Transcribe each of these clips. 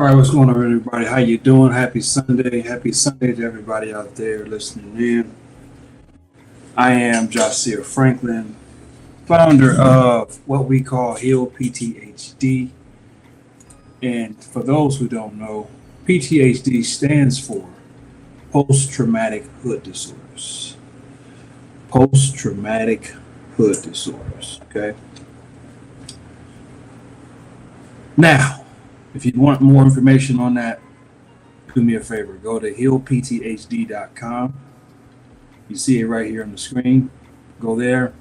All right, what's going on, everybody? How you doing? Happy Sunday. Happy Sunday to everybody out there listening in. I am Josiah Franklin, founder of what we call Heal PTHD. And for those who don't know, PTHD stands for Post-Traumatic Hood Disorders. Post-Traumatic Hood Disorders, okay? Now, if you want more information on that, do me a favor. Go to healpthd.com. You see it right here on the screen. Go there.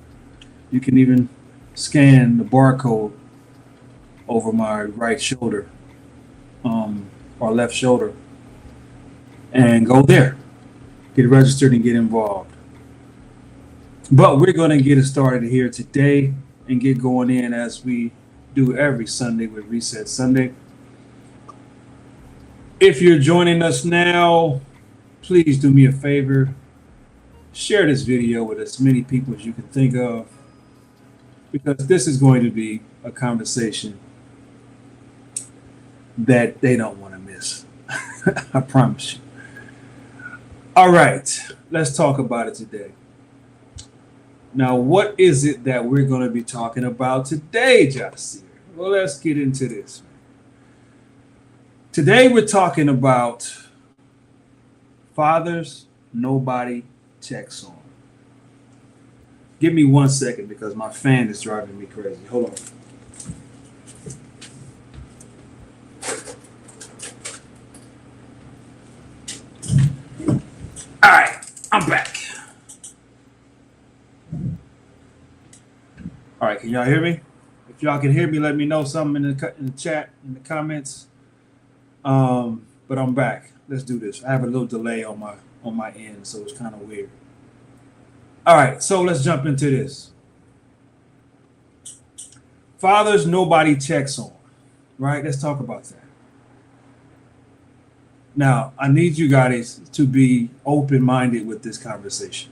You can even scan the barcode over my right shoulder or left shoulder and go there. Get registered and get involved. But we're going to get it started here today and get going in as we do every Sunday with Reset Sunday. If you're joining us now, please do me a favor. Share this video with as many people as you can think of, because this is going to be a conversation that they don't want to miss. I promise you. All right, let's talk about it today. Now, what is it that we're going to be talking about today, Josiah? Well, let's get into this. Today we're talking about fathers nobody checks on. Give me 1 second because my fan is driving me crazy. Hold on. All right, I'm back. All right, can y'all hear me? If y'all can hear me, let me know something in the chat, in the comments. But I'm back. Let's do this. I have a little delay on my end, so it's kind of weird. All right, so let's jump into this. Fathers nobody checks on, right? Let's talk about that. Now, I need you guys to be open-minded with this conversation.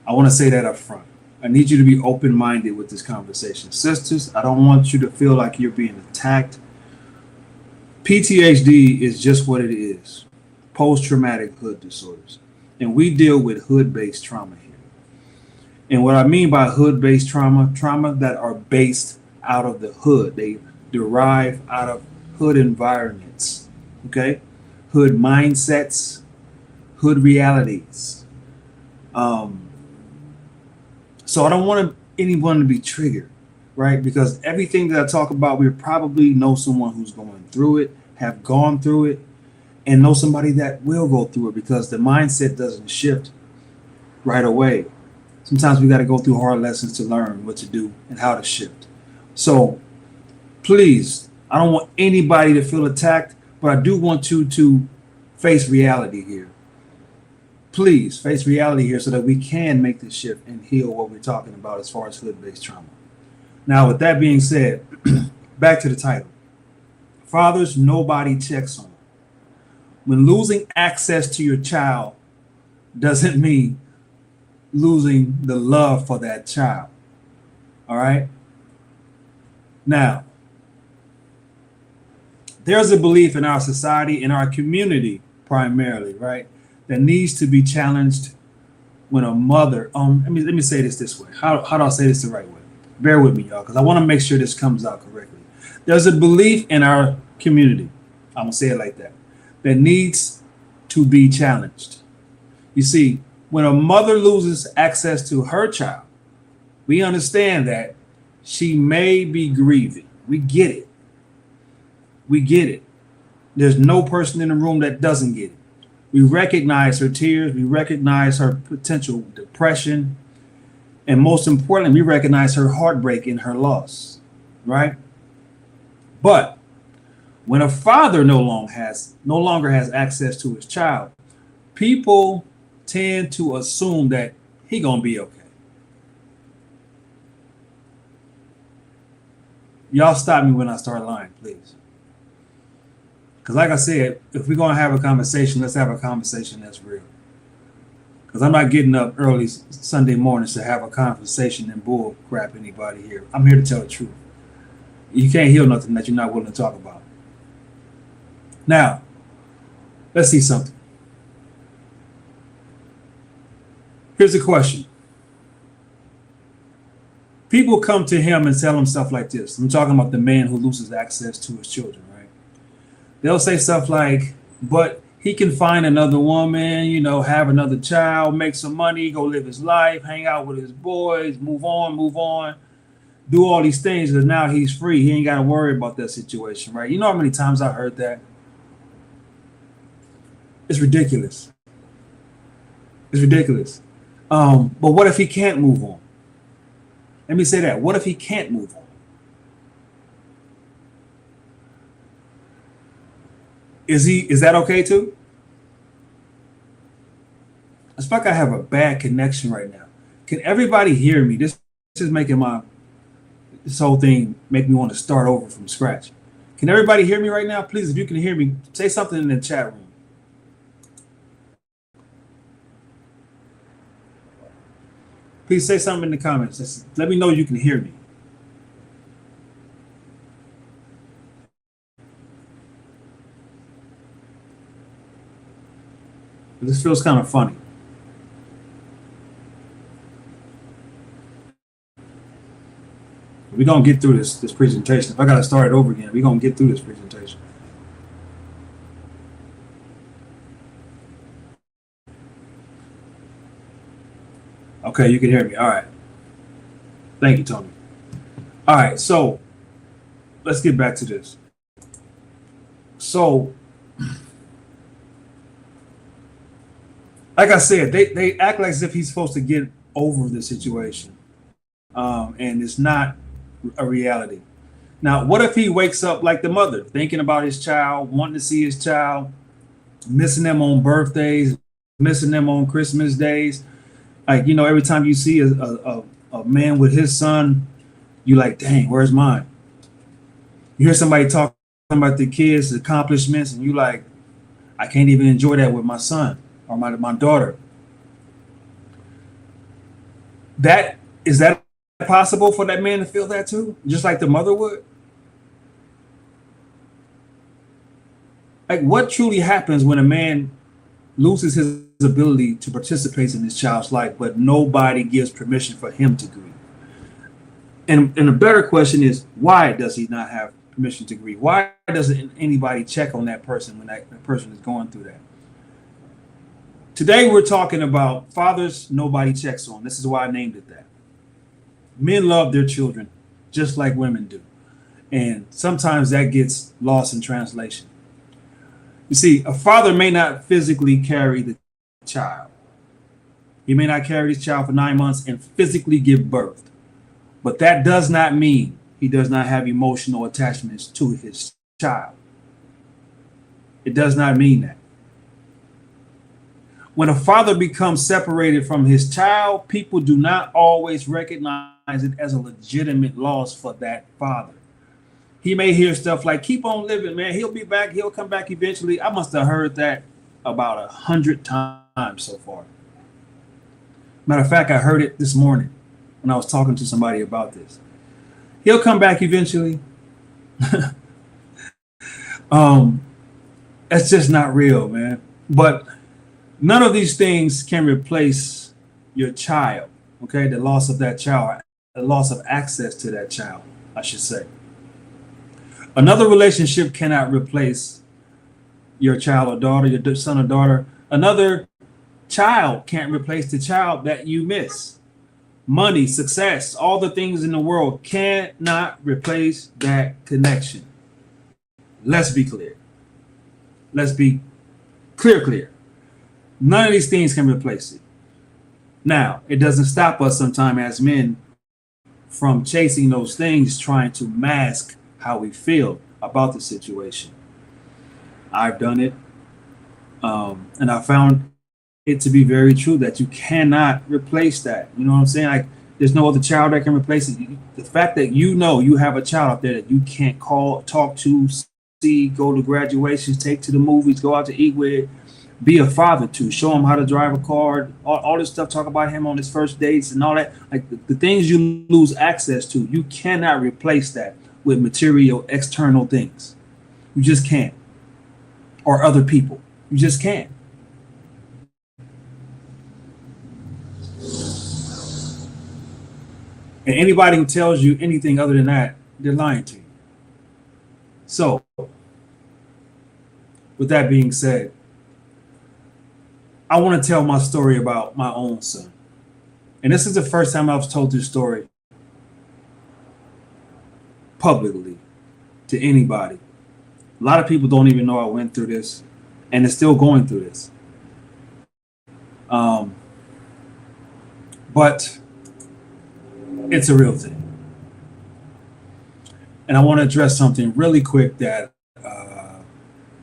I want to say that up front. I need you to be open-minded with this conversation. Sisters, I don't want you to feel like you're being attacked. PTHD is just what it is, post-traumatic hood disorders. And we deal with hood-based trauma here. And what I mean by hood-based trauma that are based out of the hood. They derive out of hood environments, okay? Hood mindsets, hood realities. So I don't want anyone to be triggered, right? Because everything that I talk about, we probably know someone who's going through it, have gone through it, and know somebody that will go through it, because the mindset doesn't shift right away. Sometimes we got to go through hard lessons to learn what to do and how to shift. So please, I don't want anybody to feel attacked, but I do want you to face reality here. Please face reality here so that we can make this shift and heal what we're talking about as far as hood-based trauma. Now, with that being said, back to the title. Fathers nobody checks on. When losing access to your child doesn't mean losing the love for that child. All right? Now, there's a belief in our society, in our community primarily, right, that needs to be challenged when a mother, let me say this way. How do I say this the right way? Bear with me, y'all, because I want to make sure this comes out correctly. There's a belief in our community, I'm going to say it like that needs to be challenged. You see, when a mother loses access to her child, we understand that she may be grieving. We get it. We get it. There's no person in the room that doesn't get it. We recognize her tears. We recognize her potential depression. And most importantly, we recognize her heartbreak and her loss, right? But when a father no longer has access to his child, people tend to assume that he gonna be okay. Y'all stop me when I start lying, please. Because like I said, if we're gonna have a conversation, let's have a conversation that's real. Because I'm not getting up early Sunday mornings to have a conversation and bull crap anybody here. I'm here to tell the truth. You can't heal nothing that you're not willing to talk about. Now, let's see something. Here's a question. People come to him and tell him stuff like this. I'm talking about the man who loses access to his children, right? They'll say stuff like, but he can find another woman, have another child, make some money, go live his life, hang out with his boys, move on, do all these things because now he's free. He ain't got to worry about that situation, right? You know how many times I heard that? It's ridiculous. It's ridiculous. But what if he can't move on? Let me say that. What if he can't move on? Is that okay too? It's like I have a bad connection right now. Can everybody hear me? This is making this whole thing make me want to start over from scratch. Can everybody hear me right now? Please, if you can hear me, say something in the chat room. Please say something in the comments. Let me know you can hear me. This feels kind of funny. We're going to get through this presentation. If I got to start it over again, we're going to get through this presentation. Okay, you can hear me. All right. Thank you, Tony. All right, so let's get back to this. So, like I said, they act like as if he's supposed to get over the situation. And it's not a reality. Now, what if he wakes up like the mother, thinking about his child, wanting to see his child, missing them on birthdays, missing them on Christmas days? Like, every time you see a man with his son, you like, dang, where's mine? You hear somebody talking about the kids' accomplishments, and you like, I can't even enjoy that with my son or my daughter. Is that possible for that man to feel that too, just like the mother would? Like, what truly happens when a man loses his ability to participate in his child's life, but nobody gives permission for him to grieve? And a better question is, why does he not have permission to grieve? Why doesn't anybody check on that person when that person is going through that? Today we're talking about fathers nobody checks on. This is why I named it that. Men love their children just like women do. And sometimes that gets lost in translation. You see, a father may not physically carry the child. He may not carry his child for 9 months and physically give birth. But that does not mean he does not have emotional attachments to his child. It does not mean that. When a father becomes separated from his child, people do not always recognize it as a legitimate loss for that father. He may hear stuff like, keep on living, man. He'll be back. He'll come back eventually. I must have heard that about 100 times so far. Matter of fact, I heard it this morning when I was talking to somebody about this. He'll come back eventually. That's just not real, man. But none of these things can replace your child, okay? The loss of that child, the loss of access to that child, I should say. Another relationship cannot replace your child or daughter, your son or daughter. Another child can't replace the child that you miss. Money, success, all the things in the world cannot replace that connection. Let's be clear. Let's be clear. None of these things can replace it. Now, it doesn't stop us sometimes as men from chasing those things, trying to mask how we feel about the situation. I've done it. And I found it to be very true that you cannot replace that. You know what I'm saying? Like, there's no other child that can replace it. The fact that you have a child out there that you can't call, talk to, see, go to graduations, take to the movies, go out to eat with, be a father to, show him how to drive a car, all this stuff, talk about him on his first dates and all that. Like the things you lose access to, you cannot replace that with material, external things. You just can't. or other people. You just can't. And anybody who tells you anything other than that, they're lying to you. So, with that being said, I want to tell my story about my own son. And this is the first time I've told this story publicly to anybody. A lot of people don't even know I went through this, and it's still going through this. But it's a real thing. And I want to address something really quick that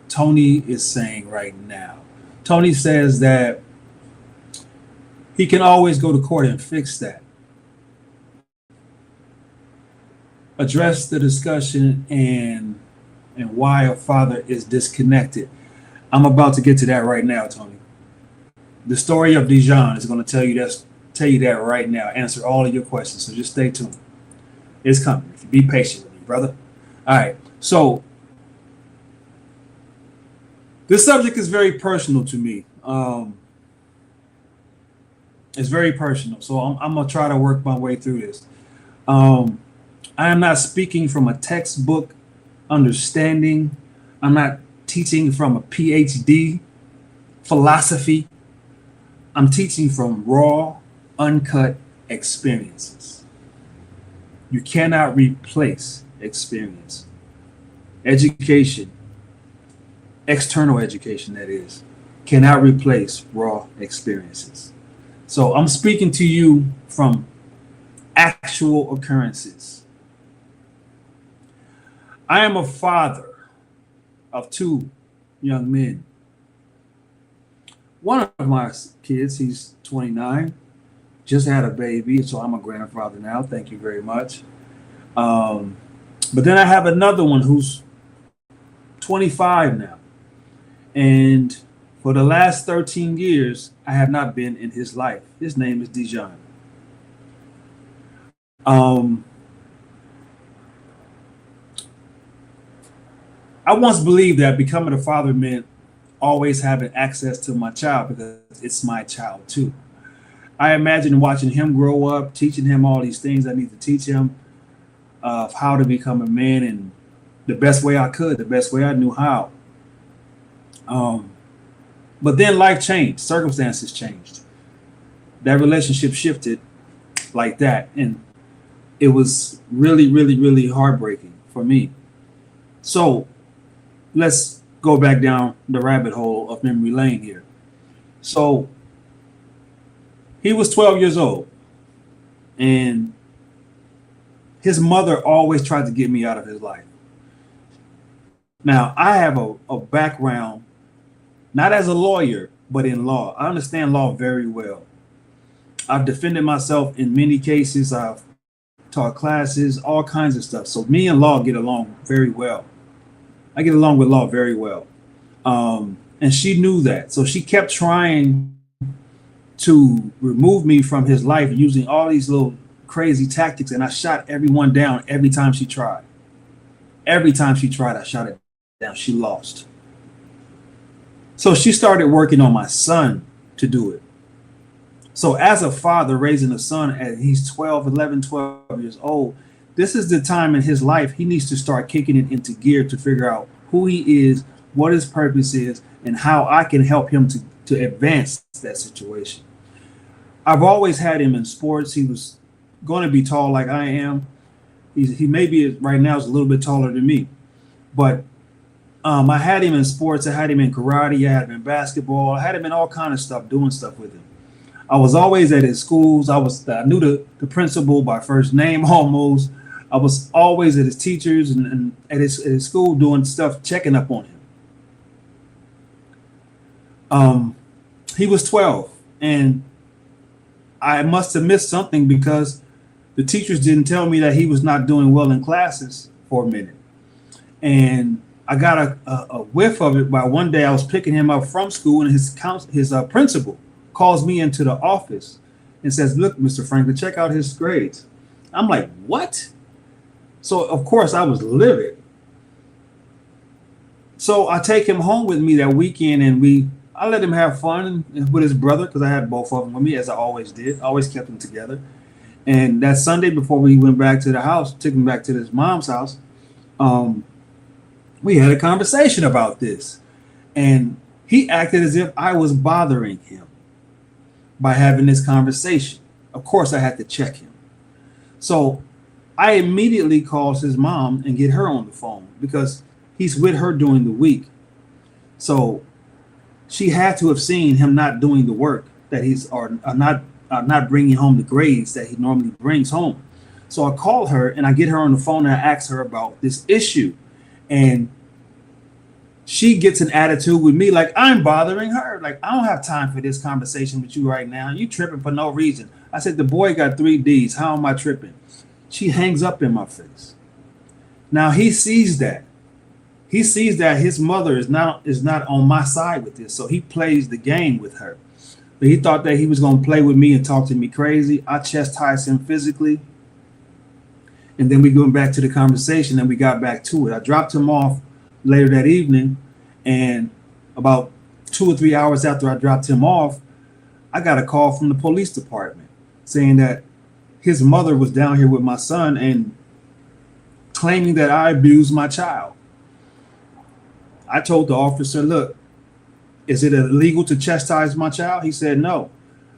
Tony is saying right now. Tony says that he can always go to court and fix that. Address the discussion and why a father is disconnected. I'm about to get to that right now, Tony. The story of Dijon is going to tell you that right now. Answer all of your questions. So just stay tuned. It's coming. Be patient with me, brother. All right. So this subject is very personal to me. It's very personal. So I'm going to try to work my way through this. I am not speaking from a textbook understanding. I'm not teaching from a PhD philosophy. I'm teaching from raw, uncut experiences. You cannot replace experience. Education, external education that is, cannot replace raw experiences. So I'm speaking to you from actual occurrences. I am a father of two young men. One of my kids, he's 29, just had a baby, so I'm a grandfather now. Thank you very much. But then I have another one who's 25 now. And for the last 13 years, I have not been in his life. His name is Dijon. I once believed that becoming a father meant always having access to my child because it's my child too. I imagine watching him grow up, teaching him all these things I need to teach him of how to become a man in the best way I could, the best way I knew how. But then life changed, circumstances changed. That relationship shifted like that. And it was really, really, really heartbreaking for me. So let's go back down the rabbit hole of memory lane here. So he was 12 years old, and his mother always tried to get me out of his life. Now, I have a background, not as a lawyer, but in law. I understand law very well. I've defended myself in many cases. I've taught classes, all kinds of stuff. So me and law get along very well. I get along with law very well. And she knew that. So she kept trying to remove me from his life using all these little crazy tactics. And I shot everyone down every time she tried. Every time she tried, I shot it down. She lost. So she started working on my son to do it. So as a father raising a son at he's 12 years old, this is the time in his life he needs to start kicking it into gear to figure out who he is, what his purpose is, and how I can help him to advance that situation. I've always had him in sports. He was going to be tall like I am. He maybe right now is a little bit taller than me. But I had him in sports. I had him in karate. I had him in basketball. I had him in all kind of stuff, doing stuff with him. I was always at his schools. I knew the principal by first name almost. I was always at his teachers and at his school doing stuff, checking up on him. He was 12, and I must have missed something because the teachers didn't tell me that he was not doing well in classes for a minute. And I got a whiff of it by one day I was picking him up from school, and his principal calls me into the office and says, "Look, Mr. Franklin, check out his grades." I'm like, "What?" So of course I was livid. So I take him home with me that weekend, and I let him have fun with his brother because I had both of them with me, as I always did. I always kept them together. And that Sunday before we went back to the house, took him back to his mom's house, um, we had a conversation about this. And he acted as if I was bothering him by having this conversation. Of course, I had to check him. So I immediately calls his mom and get her on the phone because he's with her during the week. So she had to have seen him not doing the work that he's or not bringing home the grades that he normally brings home. So I call her and I get her on the phone and I ask her about this issue, and she gets an attitude with me like I'm bothering her. Like, I don't have time for this conversation with you right now. You tripping for no reason. I said, the boy got 3 Ds. How am I tripping? She hangs up in my face. Now he sees that. He sees that his mother is not on my side with this. So he plays the game with her. But he thought that he was going to play with me and talk to me crazy. I chastised him physically. And then we went back to the conversation and we got back to it. I dropped him off later that evening, and about 2 or 3 hours after I dropped him off, I got a call from the police department saying that his mother was down here with my son and claiming that I abused my child. I told the officer, look, is it illegal to chastise my child? He said no.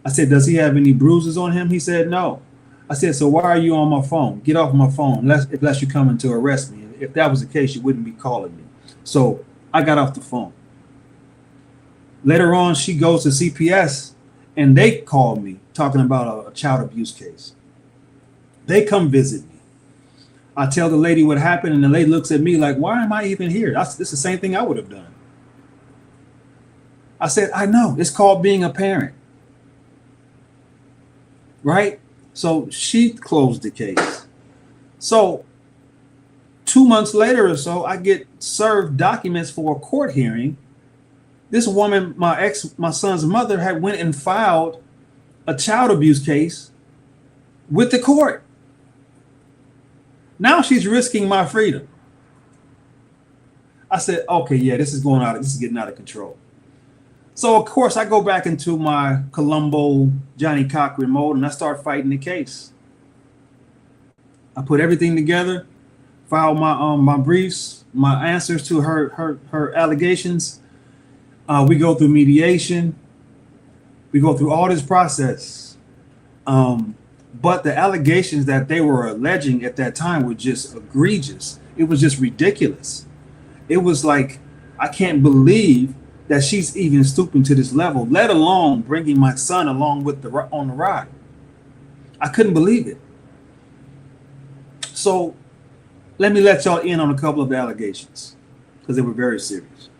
I said, does he have any bruises on him? He said no. I said, so why are you on my phone? Get off my phone unless you're coming to arrest me. If that was the case, you wouldn't be calling me. So I got off the phone. Later on, she goes to CPS and they call me talking about a child abuse case. They come visit me. I tell the lady what happened, and the lady looks at me like, why am I even here? This is the same thing I would have done. I said, I know. It's called being a parent. Right? So she closed the case. So 2 months later or so, I get served documents for a court hearing. This woman, my son's mother, had went and filed a child abuse case with the court. Now she's risking my freedom. I said, okay, yeah, this is getting out of control. So of course I go back into my Columbo Johnny Cochran mode and I start fighting the case. I put everything together, filed my briefs, my answers to her allegations. We go through mediation. We go through all this process. But the allegations that they were alleging at that time were just egregious. It was just ridiculous. It was like, I can't believe that she's even stooping to this level, let alone bringing my son along on the ride. I couldn't believe it. So let me let y'all in on a couple of the allegations because they were very serious.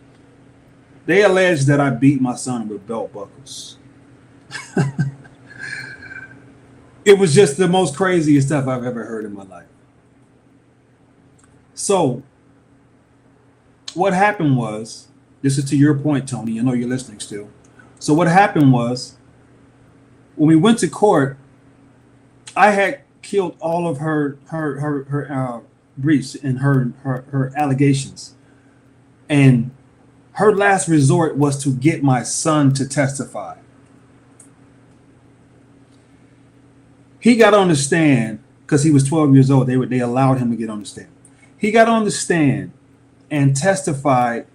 They alleged that I beat my son with belt buckles. It was just the most craziest stuff I've ever heard in my life. So what happened was, this is to your point, Tony. I know you're listening still. So what happened was, when we went to court, I had killed all of her briefs and her allegations, and her last resort was to get my son to testify. He got on the stand because he was 12 years old. They allowed him to get on the stand. He got on the stand and testified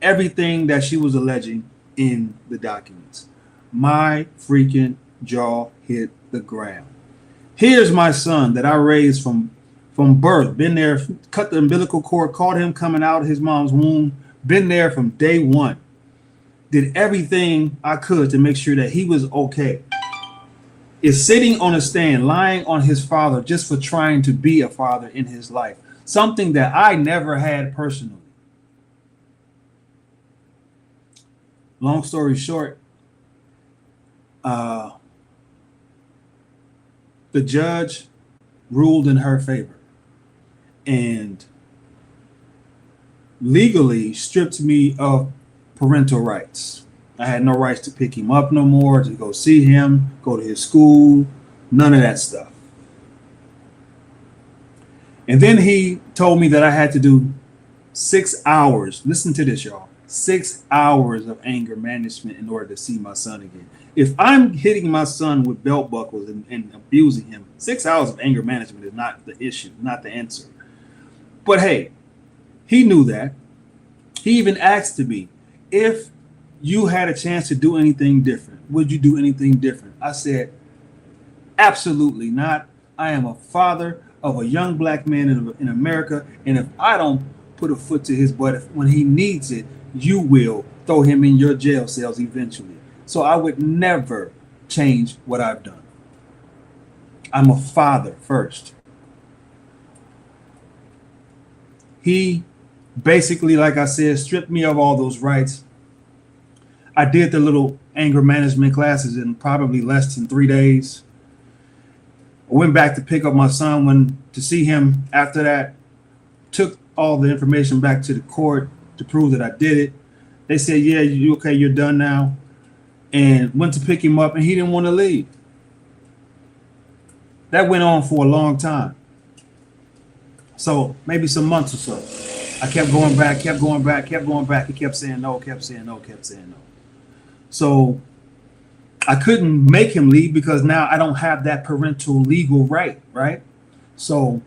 everything that she was alleging in the documents. My freaking jaw hit the ground. Here's my son that I raised from birth, been there, cut the umbilical cord, caught him coming out of his mom's womb, been there from day one, did everything I could to make sure that he was okay. Is sitting on a stand, lying on his father just for trying to be a father in his life, something that I never had personally. Long story short, the judge ruled in her favor and legally stripped me of parental rights. I had no rights to pick him up no more, to go see him, go to his school, none of that stuff. And then he told me that I had to do 6 hours. Listen to this, y'all. 6 hours of anger management in order to see my son again. If I'm hitting my son with belt buckles and abusing him, 6 hours of anger management is not the issue, not the answer. But hey, he knew that. He even asked me, if you had a chance to do anything different, would you do anything different? I said, absolutely not. I am a father of a young black man in America, and if I don't put a foot to his butt when he needs it, you will throw him in your jail cells eventually. So I would never change what I've done. I'm a father first. He basically, like I said, stripped me of all those rights. I did the little anger management classes in probably less than 3 days. I went back to pick up my son to see him after that. Took all the information back to the court to prove that I did it. They said, yeah, you okay, you're done now. And went to pick him up, and he didn't want to leave. That went on for a long time. So maybe some months or so. I kept going back. He kept saying no, kept saying no. So I couldn't make him leave because now I don't have that parental legal right? So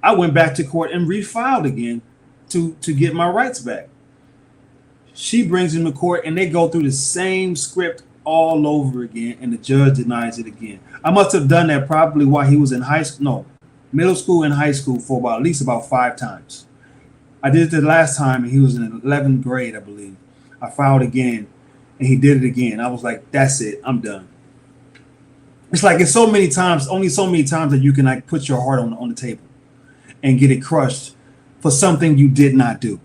I went back to court and refiled again to get my rights back. She brings him to court and they go through the same script all over again, and the judge denies it again. I must have done that probably while he was in middle school and high school for at least 5 times. I did it the last time and he was in 11th grade, I believe. I filed again and he did it again. I was like, that's it, I'm done. It's like it's only so many times that you can like put your heart on the table and get it crushed for something you did not do.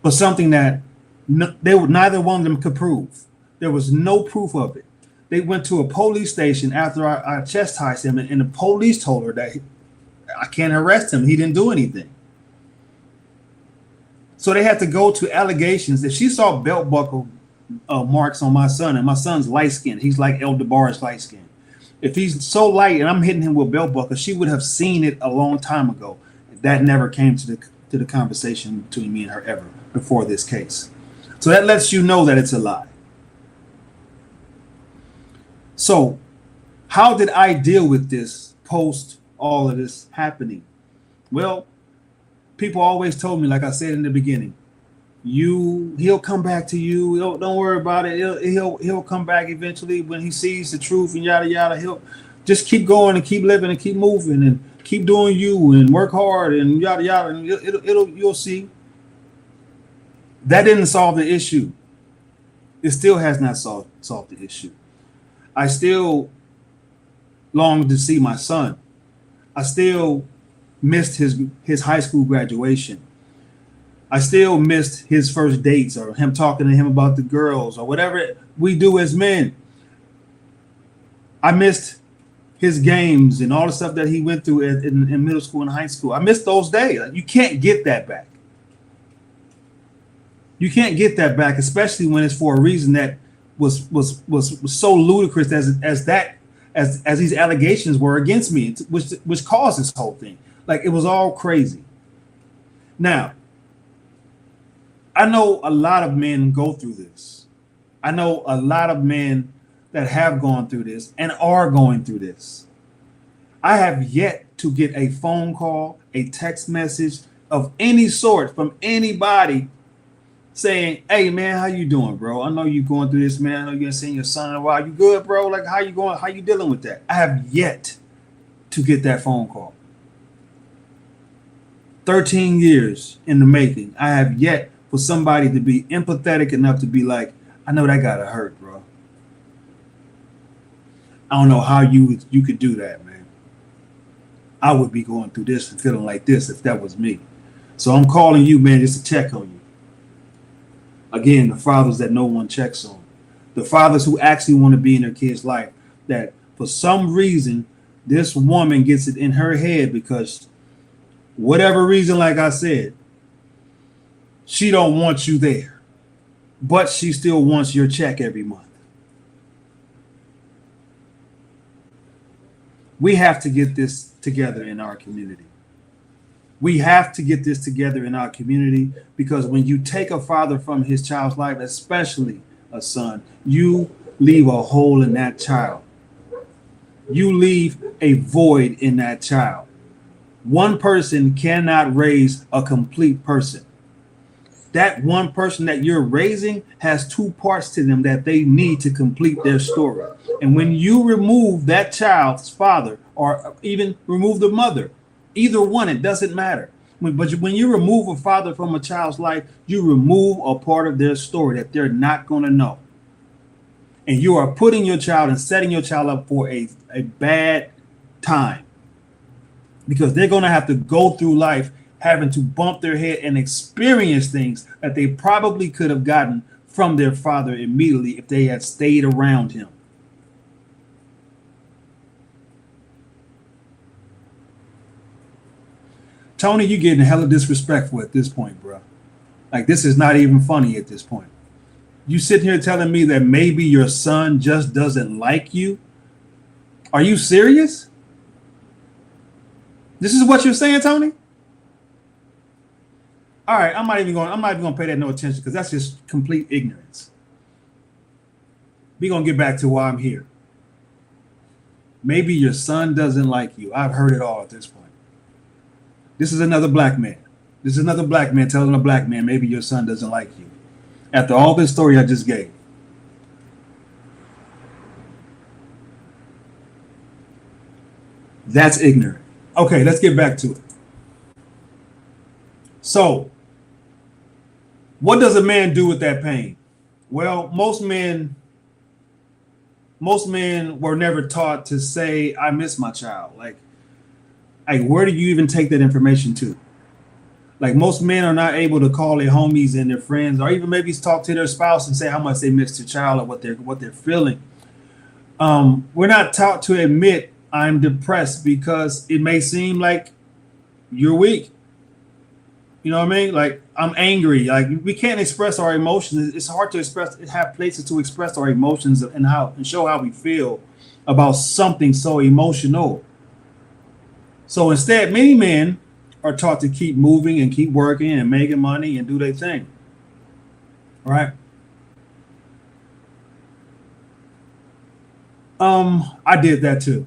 For something that neither one of them could prove. There was no proof of it. They went to a police station after I chastised him, and the police told her that I can't arrest him. He didn't do anything. So they had to go to allegations that she saw belt buckle marks on my son, and my son's light skinned. He's like El DeBar's light skinned. If he's so light and I'm hitting him with belt buckle, she would have seen it a long time ago. That never came to the conversation between me and her ever before this case. So that lets you know that it's a lie. So how did I deal with this post all of this happening? Well, people always told me, like I said in the beginning, he'll come back to you. Don't worry about it. He'll come back eventually when he sees the truth and yada yada. He'll just keep going and keep living and keep moving and keep doing you and work hard and yada yada. And you'll see. That didn't solve the issue. It still has not solved the issue. I still long to see my son. I still missed his high school graduation. I still missed his first dates or him talking to him about the girls or whatever we do as men. I missed his games and all the stuff that he went through in middle school and high school. I missed those days. You can't get that back. You can't get that back, especially when it's for a reason that was so ludicrous as these allegations were against me, which caused this whole thing. Like, it was all crazy. Now, I know a lot of men go through this. I know a lot of men that have gone through this and are going through this. I have yet to get a phone call, a text message of any sort from anybody saying, hey man, how you doing, bro? I know you going through this, man. I know you haven't seen your son in a while. You good, bro? Like, how you going? How you dealing with that? I have yet to get that phone call. 13 years in the making. I have yet for somebody to be empathetic enough to be like, I know that gotta hurt, bro. I don't know how you could do that, man. I would be going through this and feeling like this if that was me. So I'm calling you, man, just to check on you. Again, the fathers that no one checks on. The fathers who actually want to be in their kid's life. That for some reason, this woman gets it in her head because whatever reason, like I said, she don't want you there. But she still wants your check every month. We have to get this together in our community. We have to get this together in our community, because when you take a father from his child's life, especially a son, you leave a hole in that child. You leave a void in that child. One person cannot raise a complete person. That one person that you're raising has two parts to them that they need to complete their story. And when you remove that child's father, or even remove the mother, either one, it doesn't matter. But when you remove a father from a child's life, you remove a part of their story that they're not going to know. And you are putting your child and setting your child up for a bad time, because they're going to have to go through life having to bump their head and experience things that they probably could have gotten from their father immediately if they had stayed around him. Tony, you're getting hella disrespectful at this point, bro. Like, this is not even funny at this point. You sitting here telling me that maybe your son just doesn't like you? Are you serious? This is what you're saying, Tony? All right, I'm not even gonna pay that no attention, because that's just complete ignorance. We're gonna get back to why I'm here. Maybe your son doesn't like you. I've heard it all at this point. This is another black man. This is another black man telling a black man, maybe your son doesn't like you. After all this story I just gave. That's ignorant. Okay, let's get back to it. So, what does a man do with that pain? Well, most men were never taught to say, I miss my child. Like, where do you even take that information to? Like, most men are not able to call their homies and their friends, or even maybe talk to their spouse and say how much they miss their child or what they're feeling. We're not taught to admit I'm depressed, because it may seem like you're weak. You know what I mean? Like, I'm angry. Like, we can't express our emotions. It's hard to have places to express our emotions and show how we feel about something so emotional. So instead, many men are taught to keep moving and keep working and making money and do their thing. All right. I did that too.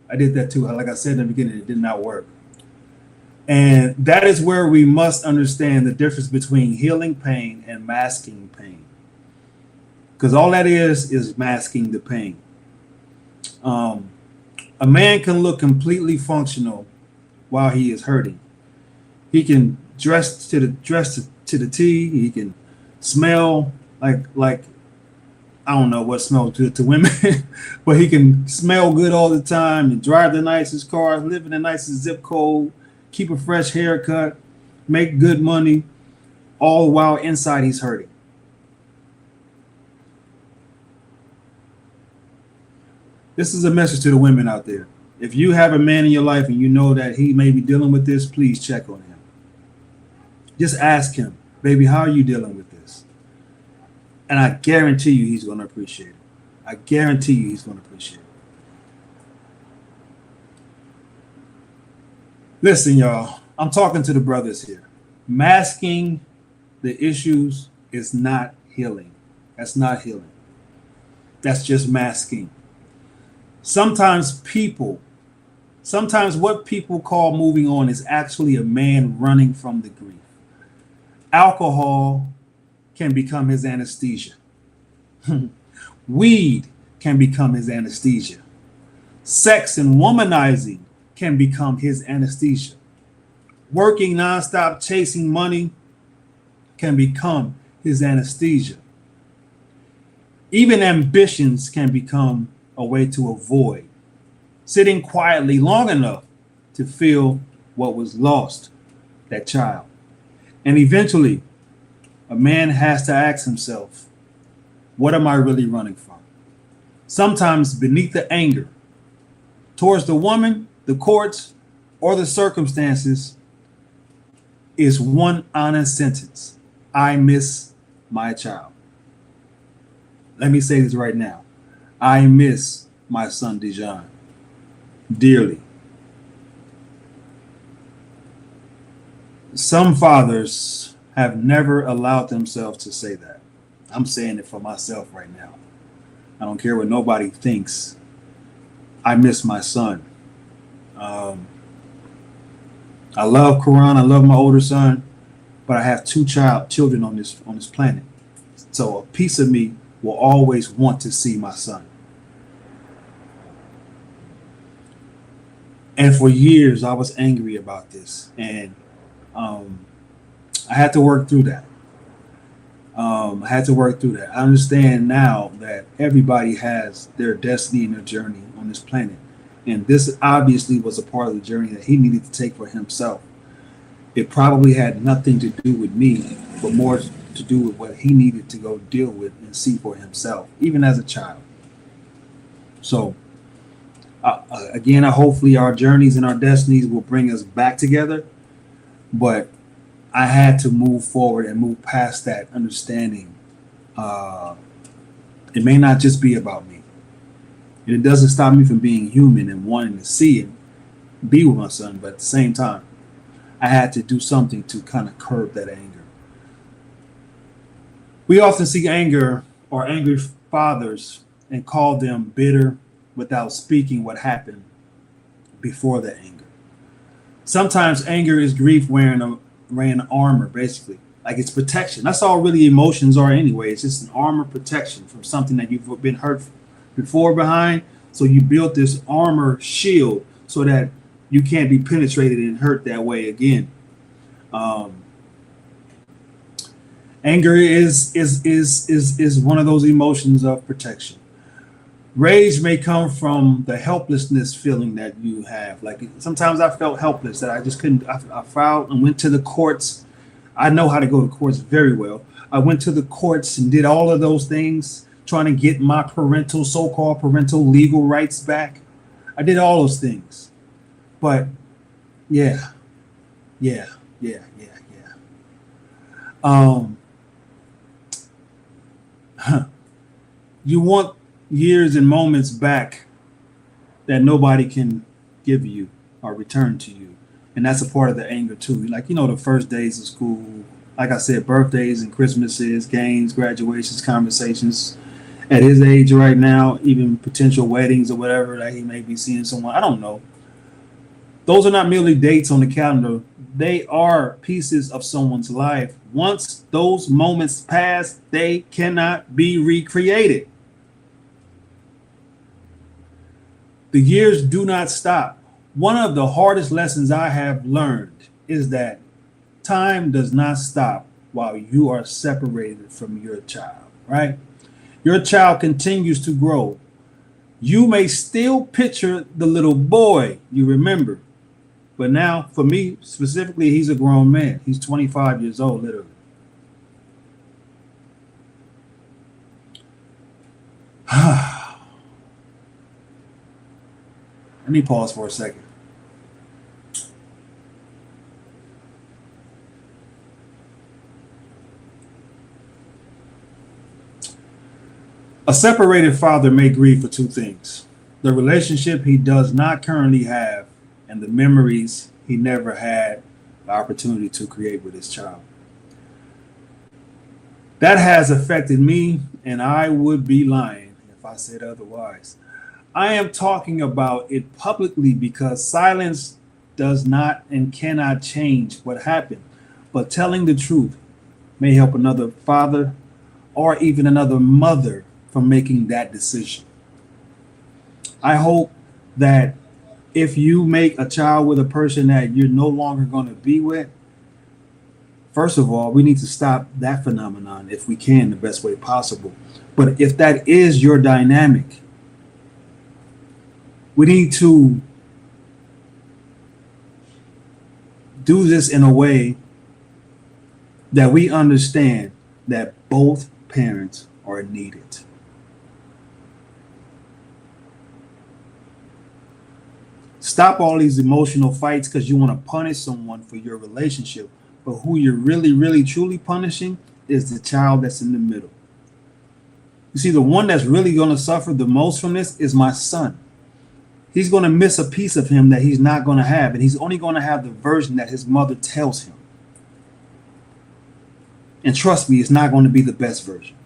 Like I said in the beginning, it did not work. And that is where we must understand the difference between healing pain and masking pain. Because all that is masking the pain. A man can look completely functional while he is hurting. He can dress to the T. He can smell like I don't know what smells good to women, but he can smell good all the time and drive the nicest car, live in the nicest zip code, keep a fresh haircut, make good money, all while inside he's hurting. This is a message to the women out there. If you have a man in your life and you know that he may be dealing with this, please check on him. Just ask him, baby, how are you dealing with this? And I guarantee you he's going to appreciate it. I guarantee you he's going to appreciate it. Listen, y'all, I'm talking to the brothers here. Masking the issues is not healing. That's not healing. That's just masking. Sometimes what people call moving on is actually a man running from the grief. Alcohol can become his anesthesia. Weed can become his anesthesia. Sex and womanizing can become his anesthesia. Working nonstop, chasing money can become his anesthesia. Even ambitions can become a way to avoid sitting quietly long enough to feel what was lost, that child. And eventually, a man has to ask himself, what am I really running from? Sometimes beneath the anger towards the woman, the courts, or the circumstances is one honest sentence: I miss my child. Let me say this right now. I miss my son Dijon dearly. Some fathers have never allowed themselves to say that. I'm saying it for myself right now. I don't care what nobody thinks. I miss my son. Um, I love Quran. I love my older son, but I have two children on this planet. So a piece of me will always want to see my son. And for years, I was angry about this, and um, I had to work through that. I had to work through that. I understand now that everybody has their destiny and their journey on this planet. And this obviously was a part of the journey that he needed to take for himself. It probably had nothing to do with me, but more to do with what he needed to go deal with and see for himself, even as a child. So, again, hopefully our journeys and our destinies will bring us back together. But I had to move forward and move past that understanding. It may not just be about me. And it doesn't stop me from being human and wanting to see and be with my son. But at the same time, I had to do something to kind of curb that anger. We often see anger or angry fathers and call them bitter without speaking what happened before the anger. Sometimes anger is grief wearing armor, basically. Like it's protection. That's all really emotions are anyway. It's just an armor protection from something that you've been hurt before behind. So you built this armor shield so that you can't be penetrated and hurt that way again. Anger is one of those emotions of protection. Rage may come from the helplessness feeling that you have. Like sometimes I felt helpless that I just couldn't. I filed and went to the courts. I know how to go to courts very well. I went to the courts and did all of those things, trying to get my so-called parental legal rights back. I did all those things. But yeah. You want years and moments back that nobody can give you or return to you. And that's a part of the anger too. Like, the first days of school, like I said, birthdays and Christmases, games, graduations, conversations. At his age right now, even potential weddings or whatever that he may be seeing someone. I don't know. Those are not merely dates on the calendar. They are pieces of someone's life. Once those moments pass, they cannot be recreated. The years do not stop. One of the hardest lessons I have learned is that time does not stop while you are separated from your child, right? Your child continues to grow. You may still picture the little boy you remember. But now, for me specifically, he's a grown man. He's 25 years old, literally. Let me pause for a second. A separated father may grieve for two things: the relationship he does not currently have, and the memories he never had the opportunity to create with his child. That has affected me, and I would be lying if I said otherwise. I am talking about it publicly because silence does not and cannot change what happened, but telling the truth may help another father or even another mother from making that decision. I hope that if you make a child with a person that you're no longer going to be with, first of all, we need to stop that phenomenon if we can, the best way possible. But if that is your dynamic, we need to do this in a way that we understand that both parents are needed. Stop all these emotional fights because you want to punish someone for your relationship. But who you're really, really, truly punishing is the child that's in the middle. You see, the one that's really going to suffer the most from this is my son. He's going to miss a piece of him that he's not going to have. And he's only going to have the version that his mother tells him. And trust me, it's not going to be the best version.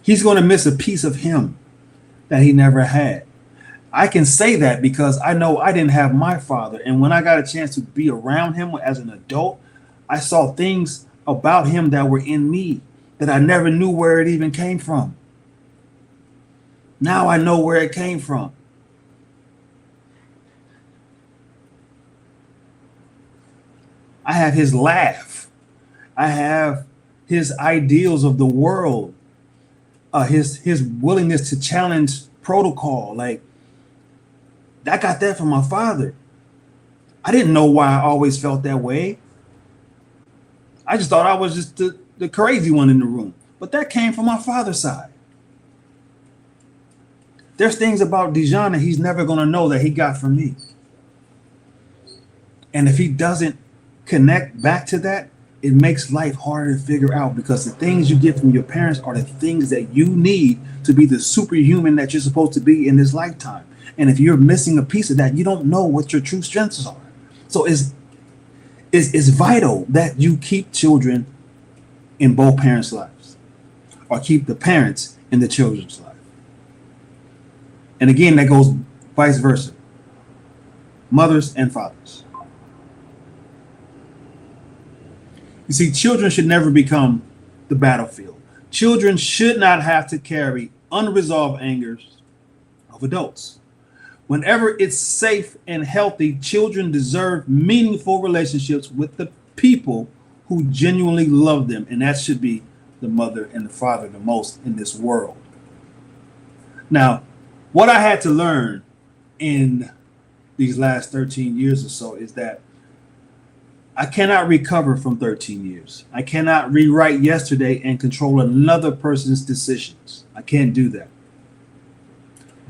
He's going to miss a piece of him that he never had. I can say that because I know I didn't have my father. And when I got a chance to be around him as an adult, I saw things about him that were in me that I never knew where it even came from. Now I know where it came from. I have his laugh. I have his ideals of the world. His willingness to challenge protocol. Like, I got that from my father. I didn't know why I always felt that way. I just thought I was just the crazy one in the room. But that came from my father's side. There's things about Dijon that he's never going to know that he got from me. And if he doesn't connect back to that, it makes life harder to figure out, because the things you get from your parents are the things that you need to be the superhuman that you're supposed to be in this lifetime. And if you're missing a piece of that, you don't know what your true strengths are. So it's vital that you keep children in both parents' lives, or keep the parents in the children's life. And again, that goes vice versa. Mothers and fathers. You see, children should never become the battlefield. Children should not have to carry unresolved angers of adults. Whenever it's safe and healthy, children deserve meaningful relationships with the people who genuinely love them. And that should be the mother and the father the most in this world. Now, what I had to learn in these last 13 years or so is that I cannot recover from 13 years. I cannot rewrite yesterday and control another person's decisions. I can't do that.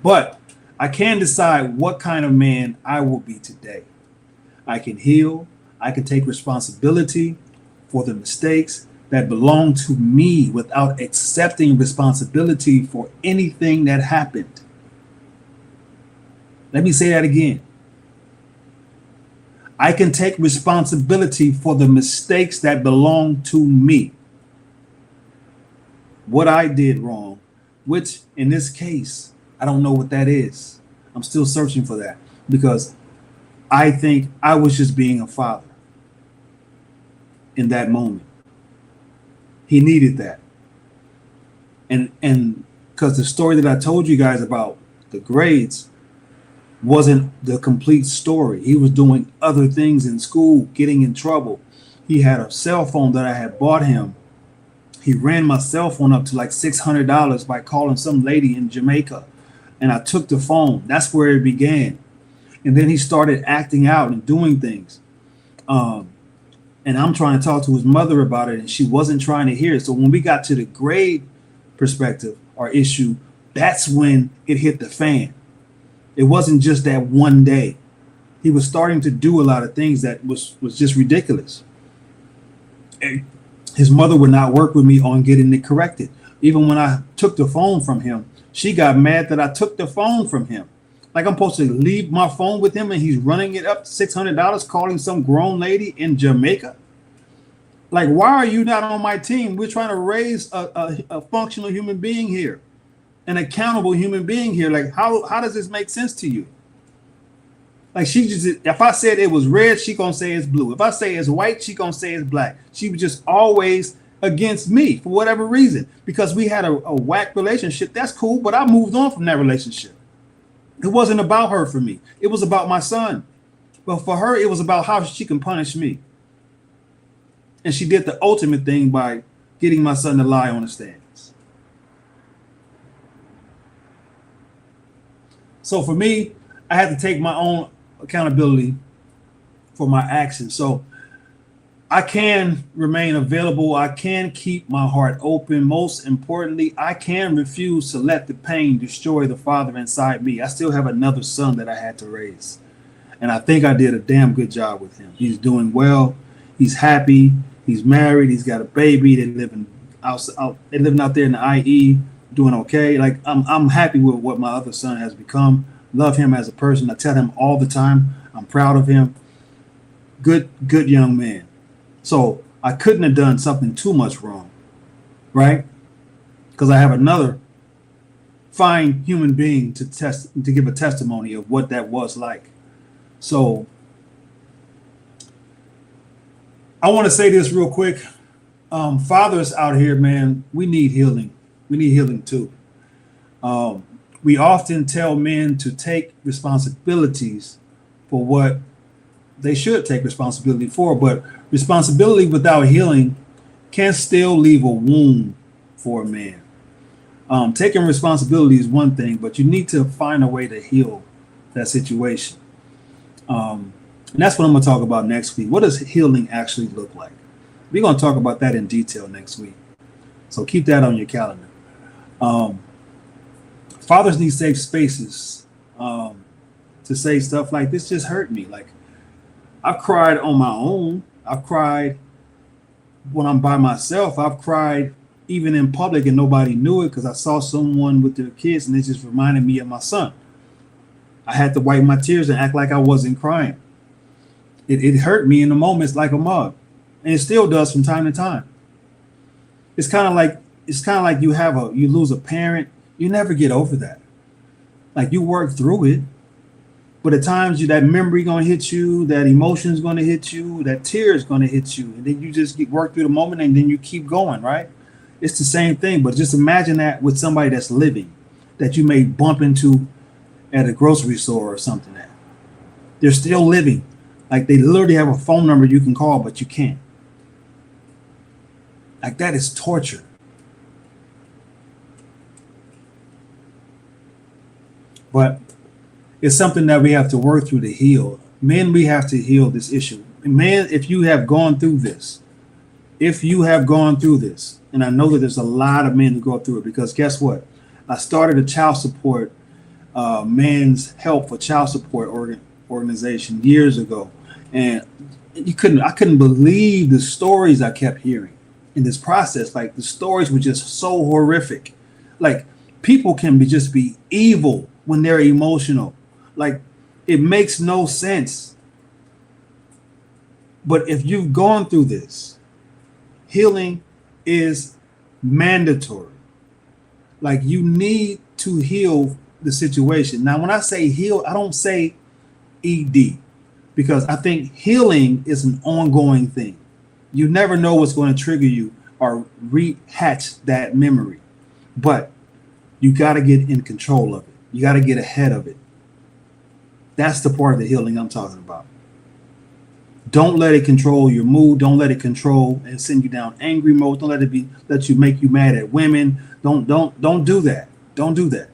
But I can decide what kind of man I will be today. I can heal. I can take responsibility for the mistakes that belong to me without accepting responsibility for anything that happened. Let me say that again. I can take responsibility for the mistakes that belong to me. What I did wrong, which in this case, I don't know what that is. I'm still searching for that, because I think I was just being a father in that moment. He needed that. And because the story that I told you guys about the grades wasn't the complete story. He was doing other things in school, getting in trouble. He had a cell phone that I had bought him. He ran my cell phone up to like $600 by calling some lady in Jamaica. And I took the phone. That's where it began. And then he started acting out and doing things. And I'm trying to talk to his mother about it, and she wasn't trying to hear it. So when we got to the grade perspective or issue, that's when it hit the fan. It wasn't just that one day. He was starting to do a lot of things that was just ridiculous. And his mother would not work with me on getting it corrected. Even when I took the phone from him, she got mad that I took the phone from him. Like I'm supposed to leave my phone with him and he's running it up to $600 calling some grown lady in Jamaica. Like, why are you not on my team? We're trying to raise a functional human being here. An accountable human being here. Like, how does this make sense to you? Like, she just, if I said it was red, she gonna say it's blue. If I say it's white, she gonna say it's black. She was just always against me for whatever reason, because we had a whack relationship. That's cool, but I moved on from that relationship. It wasn't about her for me. It was about my son. But for her, it was about how she can punish me. And she did the ultimate thing by getting my son to lie on the stand. So for me, I had to take my own accountability for my actions. So I can remain available. I can keep my heart open. Most importantly, I can refuse to let the pain destroy the father inside me. I still have another son that I had to raise. And I think I did a damn good job with him. He's doing well. He's happy. He's married. He's got a baby. They're living out there in the IE. Doing okay. Like I'm happy with what my other son has become. Love him as a person. I tell him all the time I'm proud of him. good young man. So I couldn't have done something too much wrong, right? Because I have another fine human being to give a testimony of what that was like. So I want to say this real quick. Fathers out here, man, we need healing. We need healing too. We often tell men to take responsibilities for what they should take responsibility for, but responsibility without healing can still leave a wound for a man. Taking responsibility is one thing, but you need to find a way to heal that situation. And that's what I'm going to talk about next week. What does healing actually look like? We're going to talk about that in detail next week. So keep that on your calendar. Fathers need safe spaces to say stuff like, this just hurt me. Like, I've cried on my own. I've cried when I'm by myself. I've cried even in public and nobody knew it because I saw someone with their kids and it just reminded me of my son. I had to wipe my tears and act like I wasn't crying. It hurt me in the moments like a mug, and it still does from time to time. It's kind of like you lose a parent. You never get over that. Like, you work through it, but at times that memory gonna hit you, that emotion is gonna hit you, that tear is gonna hit you, and then you just work through the moment, and then you keep going, right? It's the same thing, but just imagine that with somebody that's living, that you may bump into at a grocery store or something. That they're still living. Like, they literally have a phone number you can call, but you can't. Like, that is torture. But it's something that we have to work through to heal. Men, we have to heal this issue. Men, if you have gone through this, and I know that there's a lot of men who go through it, because guess what? I started a child support, men's help for child support organization years ago. And I couldn't believe the stories I kept hearing in this process. Like, the stories were just so horrific. Like, people can just be evil when they're emotional. Like, it makes no sense. But if you've gone through this, healing is mandatory. Like, you need to heal the situation. Now, when I say heal, I don't say ED, because I think healing is an ongoing thing. You never know what's going to trigger you or rehatch that memory. But you got to get in control of it. You got to get ahead of it. That's the part of the healing I'm talking about. Don't let it control your mood. Don't let it control and send you down angry mode. Don't let you make you mad at women. Don't do that. Don't do that.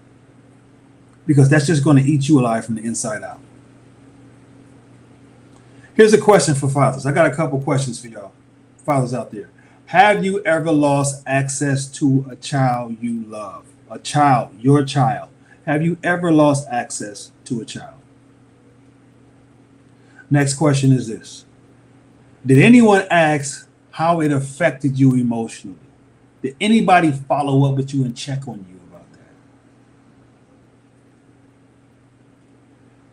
Because that's just going to eat you alive from the inside out. Here's a question for fathers. I got a couple questions for y'all, fathers out there. Have you ever lost access to a child you love? A child, your child. Have you ever lost access to a child? Next question is this. Did anyone ask how it affected you emotionally? Did anybody follow up with you and check on you about that?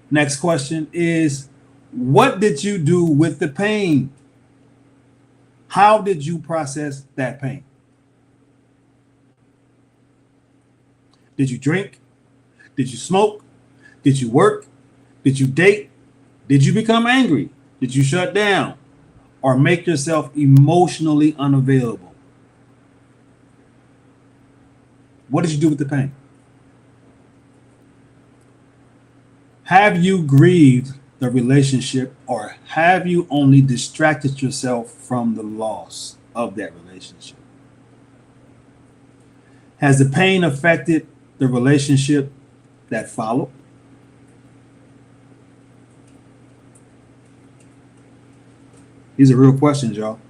Next question is, what did you do with the pain? How did you process that pain? Did you drink? Did you smoke? Did you work? Did you date? Did you become angry? Did you shut down or make yourself emotionally unavailable? What did you do with the pain? Have you grieved the relationship, or have you only distracted yourself from the loss of that relationship? Has the pain affected the relationship that followed? These are real questions, y'all.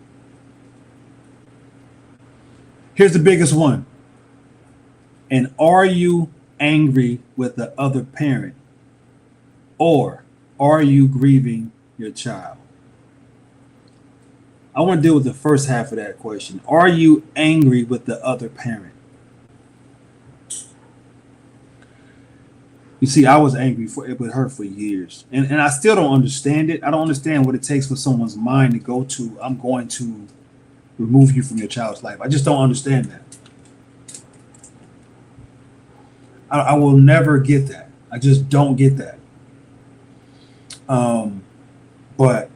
Here's the biggest one. And are you angry with the other parent, or are you grieving your child? I want to deal with the first half of that question. Are you angry with the other parent? You see, I was angry with her for years, and I still don't understand it. I don't understand what it takes for someone's mind to go to, I'm going to remove you from your child's life. I just don't understand that. I will never get that. I just don't get that. Um, but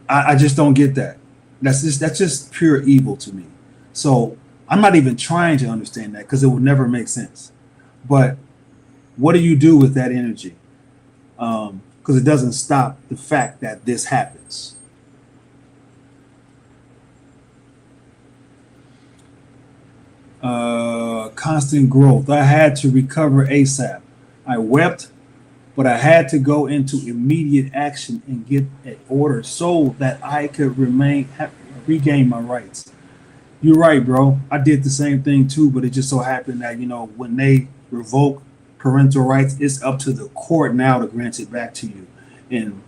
I just don't get that. That's just pure evil to me. So I'm not even trying to understand that because it would never make sense. But what do you do with that energy? Because it doesn't stop the fact that this happens. Constant growth. I had to recover ASAP. I wept, but I had to go into immediate action and get an order so that I could regain my rights. You're right, bro. I did the same thing too, but it just so happened that when they revoke parental rights, it's up to the court now to grant it back to you. And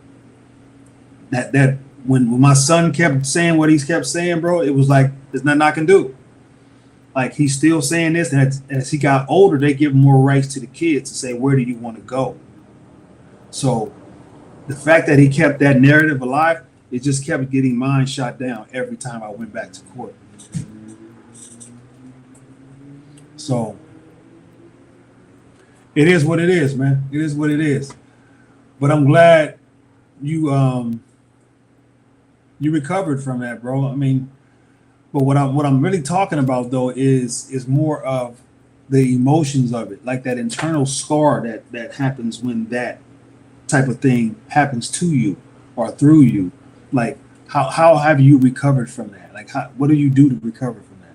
that when my son kept saying what he kept saying, bro, it was like there's nothing I can do. Like he's still saying this, and as he got older, they give more rights to the kids to say where do you want to go. So the fact that he kept that narrative alive, it just kept getting mine shot down every time I went back to court. So it is what it is, man. It is what it is. But I'm glad you recovered from that, bro. I mean, but what I'm really talking about though is more of the emotions of it, like that internal scar that happens when that type of thing happens to you or through you. Like how have you recovered from that? Like what do you do to recover from that?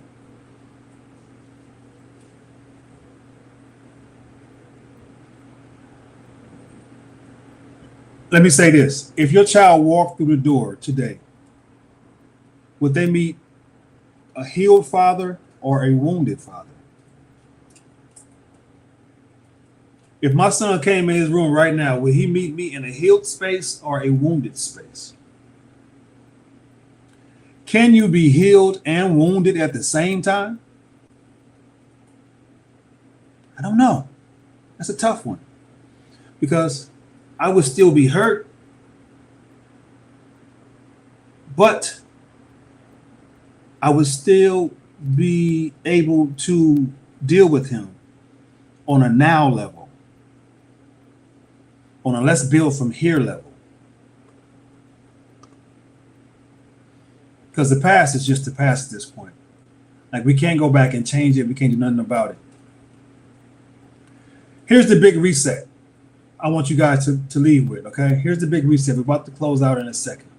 Let me say this. If your child walked through the door today, would they meet a healed father or a wounded father? If my son came in his room right now, would he meet me in a healed space or a wounded space? Can you be healed and wounded at the same time? I don't know. That's a tough one because I would still be hurt, but I would still be able to deal with him on a now level, on a let's build from here level. Because the past is just the past at this point. Like we can't go back and change it. We can't do nothing about it. Here's the big reset I want you guys to leave with, okay? Here's the big reset. We're about to close out in a second.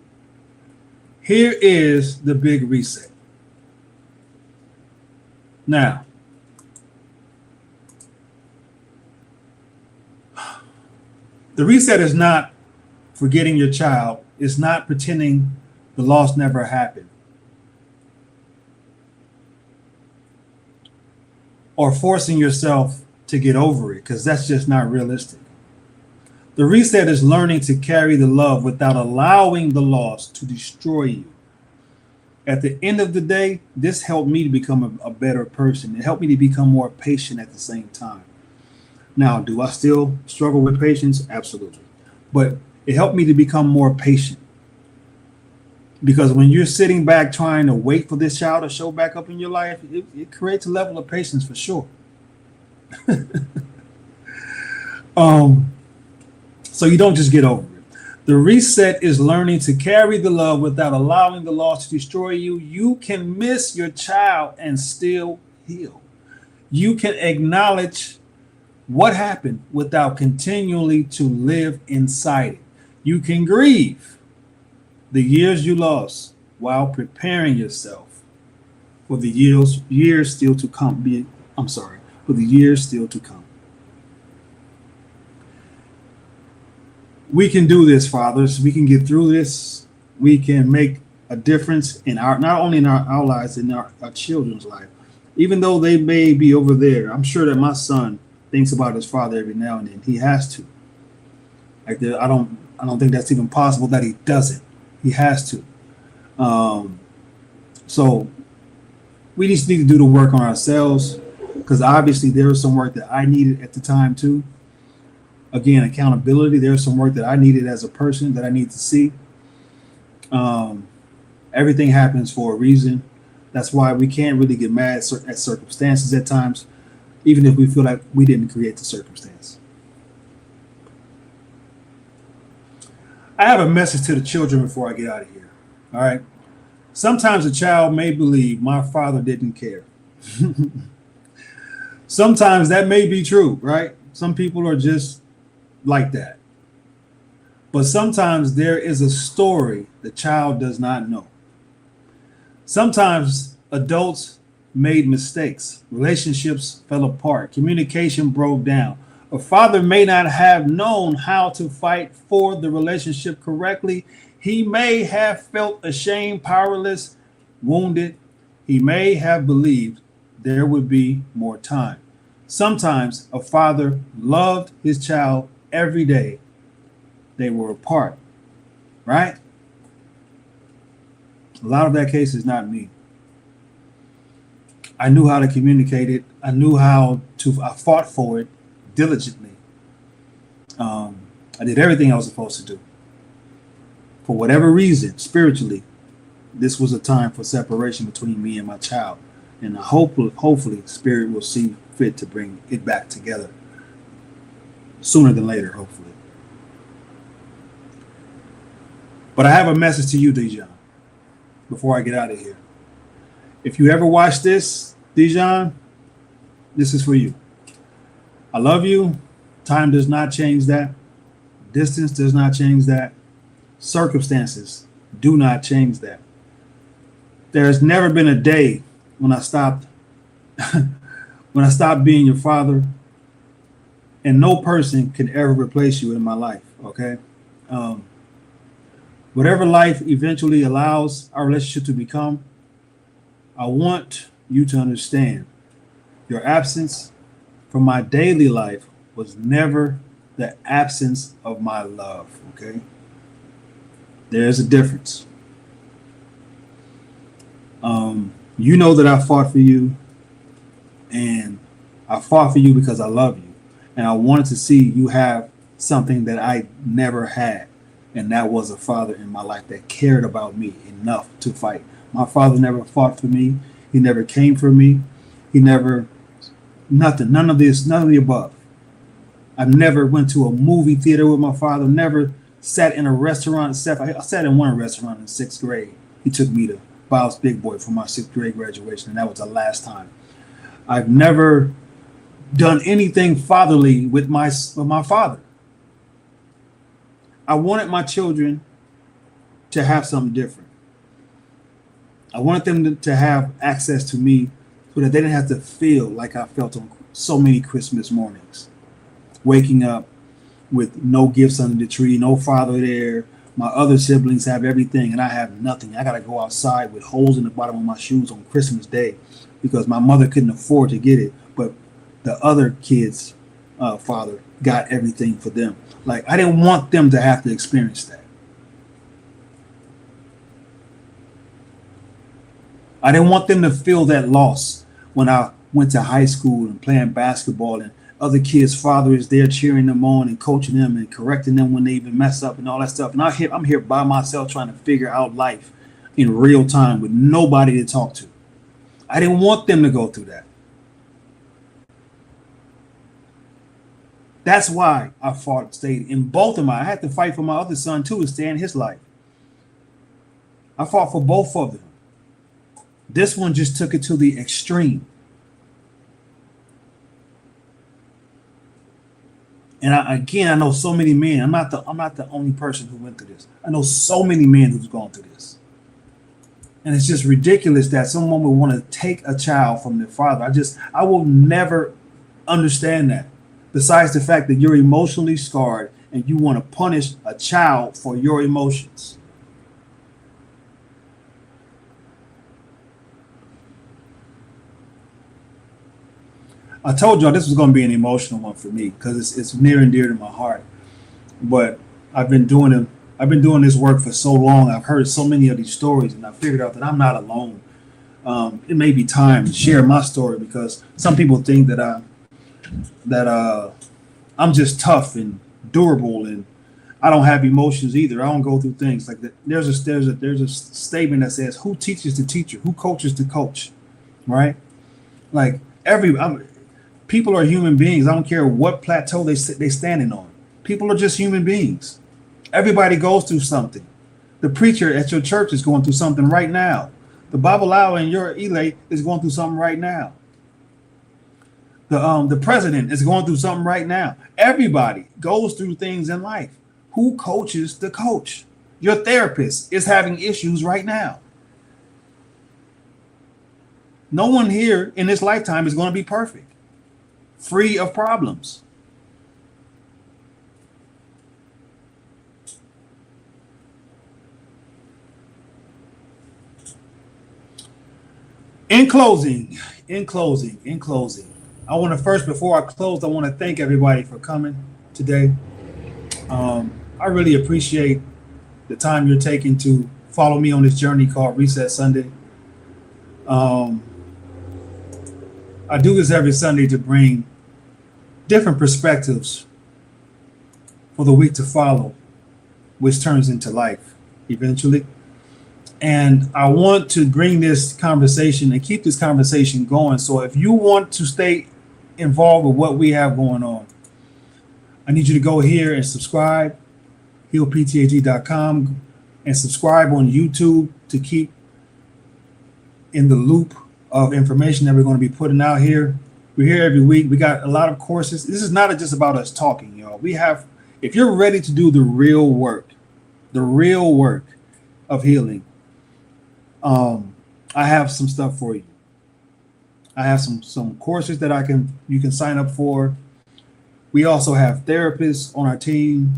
Here is the big reset. Now, the reset is not forgetting your child. It's not pretending the loss never happened or forcing yourself to get over it, because that's just not realistic. The reset is learning to carry the love without allowing the loss to destroy you. At the end of the day, this helped me to become a better person. It helped me to become more patient at the same time. Now, do I still struggle with patience? Absolutely. But it helped me to become more patient. Because when you're sitting back trying to wait for this child to show back up in your life, it creates a level of patience for sure. So you don't just get over it. The reset is learning to carry the love without allowing the loss to destroy you. You can miss your child and still heal. You can acknowledge what happened without continually to live inside it. You can grieve the years you lost while preparing yourself for the years still to come. For the years still to come. We can do this, fathers. We can get through this. We can make a difference in not only in our lives, in our children's life. Even though they may be over there, I'm sure that my son thinks about his father every now and then. He has to. I don't think that's even possible that he doesn't. He has to. So we just need to do the work on ourselves. because obviously there was some work that I needed at the time too. Again, accountability. There's some work that I needed as a person that I need to see. Everything happens for a reason. That's why we can't really get mad at circumstances at times, even if we feel like we didn't create the circumstance. I have a message to the children before I get out of here. All right. Sometimes a child may believe my father didn't care. Sometimes that may be true, right? Some people are just like that. But sometimes there is a story the child does not know. Sometimes adults made mistakes, relationships fell apart, communication broke down. A father may not have known how to fight for the relationship correctly. He may have felt ashamed, powerless, wounded. He may have believed there would be more time. Sometimes a father loved his child every day they were apart, right? A lot of that case is not me. I knew how to communicate it. I fought for it diligently. I did everything I was supposed to do. For whatever reason, spiritually, this was a time for separation between me and my child. And hopefully, Spirit will see fit to bring it back together sooner than later, hopefully. But I have a message to you, Dijon, before I get out of here. If you ever watch this, Dijon, this is for you. I love you. Time does not change that. Distance does not change that. Circumstances do not change that. There's never been a day when I stopped being your father, and no person can ever replace you in my life, okay? Whatever life eventually allows our relationship to become, I want you to understand your absence from my daily life was never the absence of my love, okay? There's a difference. You know that I fought for you, and I fought for you because I love you, and I wanted to see you have something that I never had, and that was a father in my life that cared about me enough to fight. My father never fought for me. He never came for me. He never, nothing, none of this, none of the above. I never went to a movie theater with my father, never sat in a restaurant. I sat in one restaurant in 6th grade. He took me to Bob's Big Boy for my 6th grade graduation, and that was the last time. I've never done anything fatherly with my father. I wanted my children to have something different. I wanted them to have access to me so that they didn't have to feel like I felt on so many Christmas mornings. Waking up with no gifts under the tree, no father there. My other siblings have everything and I have nothing. I got to go outside with holes in the bottom of my shoes on Christmas Day because my mother couldn't afford to get it. But the other kids' father got everything for them. Like, I didn't want them to have to experience that. I didn't want them to feel that loss when I went to high school and playing basketball and other kids' father is there cheering them on and coaching them and correcting them when they even mess up and all that stuff. And I'm here by myself trying to figure out life in real time with nobody to talk to. I didn't want them to go through that. That's why I fought, stayed in both of them. I had to fight for my other son too to stay in his life. I fought for both of them. This one just took it to the extreme. And I know so many men. I'm not the only person who went through this. I know so many men who's gone through this. And it's just ridiculous that someone would want to take a child from their father. I will never understand that. Besides the fact that you're emotionally scarred and you want to punish a child for your emotions. I told y'all this was going to be an emotional one for me because it's near and dear to my heart. But I've been doing this work for so long. I've heard so many of these stories, and I figured out that I'm not alone. it may be time to share my story, because some people think that I'm just tough and durable, and I don't have emotions either. I don't go through things like that. There's a statement that says, "Who teaches the teacher? Who coaches the coach?" Right? Like people are human beings. I don't care what plateau they standing on. People are just human beings. Everybody goes through something. The preacher at your church is going through something right now. The Bible hour in your elate is going through something right now. The president is going through something right now. Everybody goes through things in life. Who coaches the coach? Your therapist is having issues right now. No one here in this lifetime is going to be perfect, free of problems. In closing, I want to first, before I close, I want to thank everybody for coming today. I really appreciate the time you're taking to follow me on this journey called Reset Sunday. I do this every Sunday to bring different perspectives for the week to follow, which turns into life eventually. And I want to bring this conversation and keep this conversation going. So if you want to stay involved with what we have going on, I need you to go here and subscribe, healpthd.com, and subscribe on YouTube to keep in the loop of information that we're going to be putting out here. We're here every week. We got a lot of courses. This is not just about us talking, y'all. If you're ready to do the real work of healing, I have some stuff for you. I have some courses that you can sign up for. We also have therapists on our team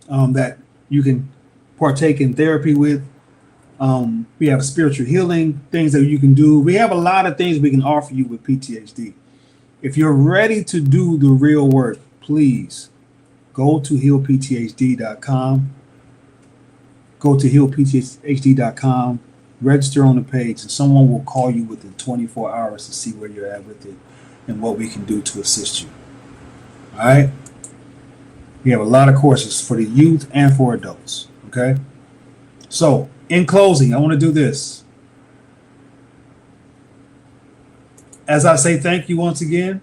that you can partake in therapy with. We have spiritual healing things that you can do. We have a lot of things we can offer you with PTHD. If you're ready to do the real work, please go to healpthd.com. Go to healpthd.com, register on the page, and someone will call you within 24 hours to see where you're at with it and what we can do to assist you. All right? We have a lot of courses for the youth and for adults. Okay? So, in closing, I want to do this. As I say thank you once again,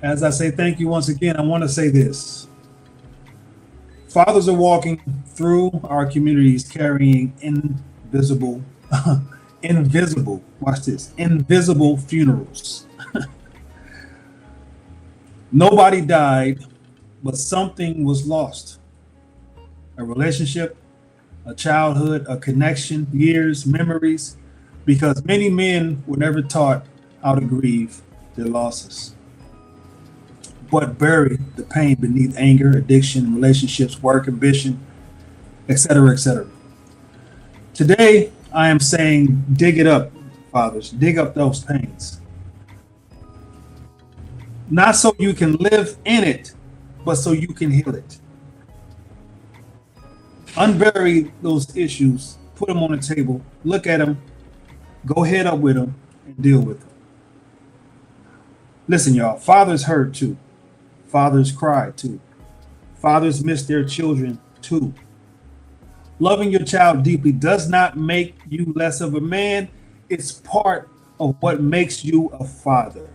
I want to say this. Fathers are walking through our communities carrying invisible funerals. Nobody died, but something was lost. A relationship, a childhood, a connection, years, memories, because many men were never taught how to grieve their losses, but bury the pain beneath anger, addiction, relationships, work, ambition, etc., etc. Today, I am saying, dig it up, fathers. Dig up those pains. Not so you can live in it, but so you can heal it. Unbury those issues, put them on the table, look at them, go head up with them, and deal with them. Listen, y'all, fathers hurt too. Fathers cry too. Fathers miss their children too. Loving your child deeply does not make you less of a man. It's part of what makes you a father.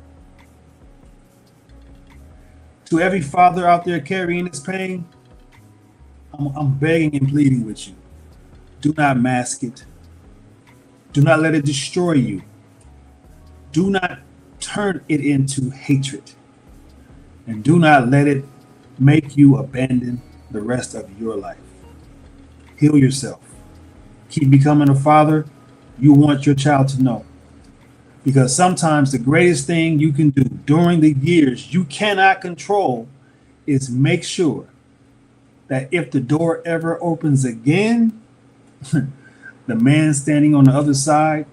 To every father out there carrying this pain, I'm begging and pleading with you. Do not mask it. Do not let it destroy you. Do not turn it into hatred. And do not let it make you abandon the rest of your life. Heal yourself. Keep becoming a father you want your child to know. Because sometimes the greatest thing you can do during the years you cannot control is make sure that if the door ever opens again, the man standing on the other side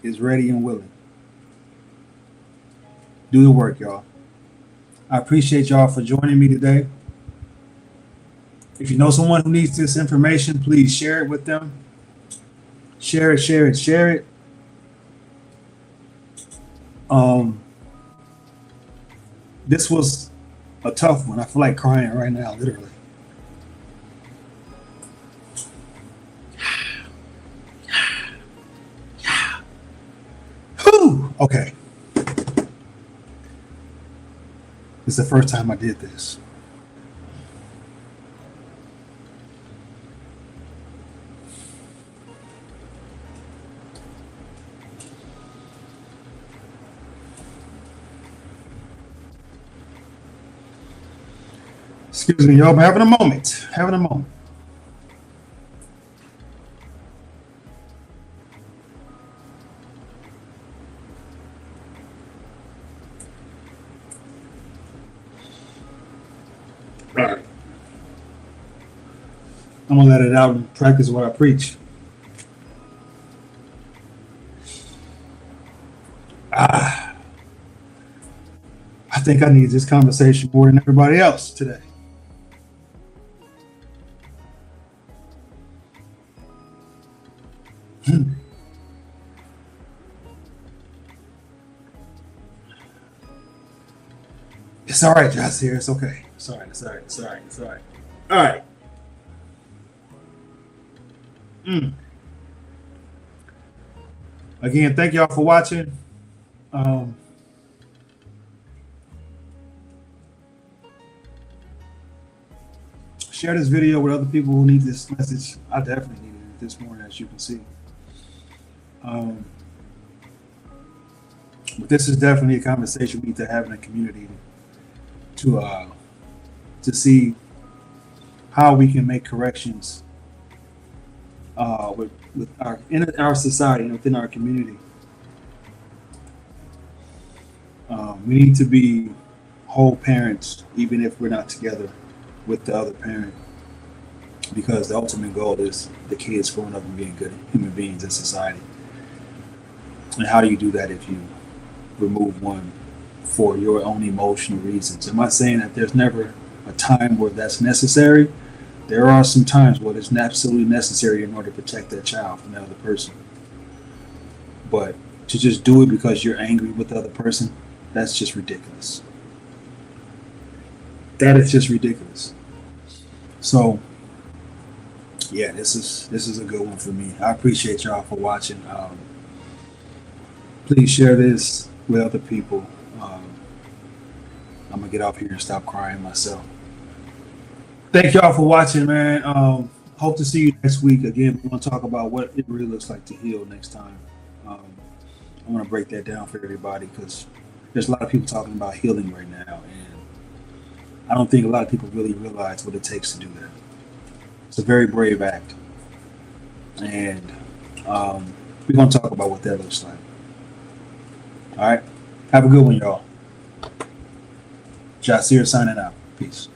is ready and willing. Do the work, y'all. I appreciate y'all for joining me today. If you know someone who needs this information, please share it with them. Share it, share it, share it. This was a tough one. I feel like crying right now, literally. Whew. Okay. It's the first time I did this. Excuse me, y'all. I'm having a moment. Having a moment. All right. I'm gonna let it out and practice what I preach. I think I need this conversation more than everybody else today. It's all right, Josh. Here, it's okay. It's all right. It's all right. It's all right. It's all right. All right. Again, thank y'all for watching. Um, share this video with other people who need this message. I definitely needed it this morning, as you can see. But this is definitely a conversation we need to have in the community to see how we can make corrections with our society and within our community. We need to be whole parents, even if we're not together with the other parent, because the ultimate goal is the kids growing up and being good human beings in society. And how do you do that if you remove one for your own emotional reasons? Am I saying that there's never a time where that's necessary? There are some times where it's absolutely necessary in order to protect that child from the other person. But to just do it because you're angry with the other person, that's just ridiculous. That is just ridiculous. So, yeah, this is a good one for me. I appreciate y'all for watching. Please share this with other people. I'm gonna get off here and stop crying myself. Thank y'all for watching, man. Hope to see you next week. Again, we're gonna talk about what it really looks like to heal next time. I'm gonna break that down for everybody because there's a lot of people talking about healing right now, and I don't think a lot of people really realize what it takes to do that. It's a very brave act, and we're gonna talk about what that looks like. All right, have a good one, y'all. Jasir signing out. Peace.